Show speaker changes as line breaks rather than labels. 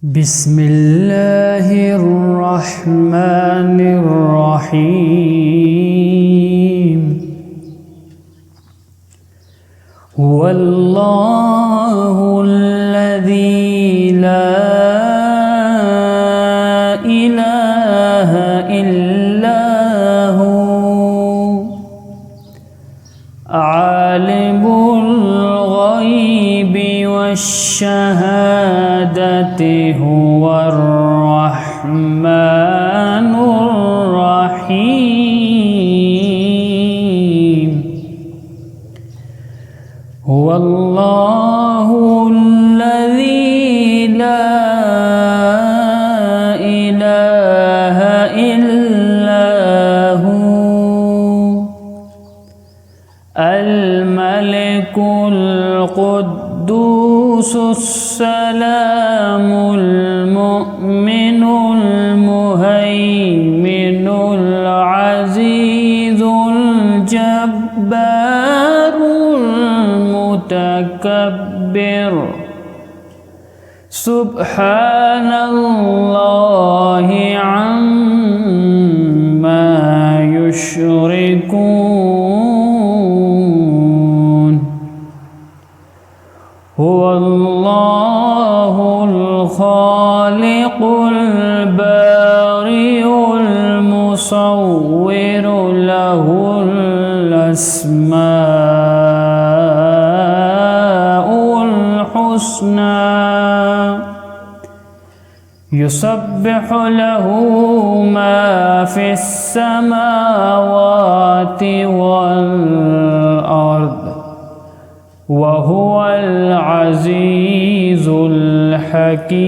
بسم الله الرحمن الرحيم. هو الله الذي لا إله إلا هو عالم الغيب والشهادة هو الرحمن الرحيم. هو الله الذي لا إله إلا هو الملك القدوس السلام المؤمن المهيمن العزيز الجبار المتكبر. سبحان الله عما يشركون. هو الله الخالق البارئ المصور له الأسماء الحسنى يسبح له ما في السماوات والأرض وهو العزيز الحكيم.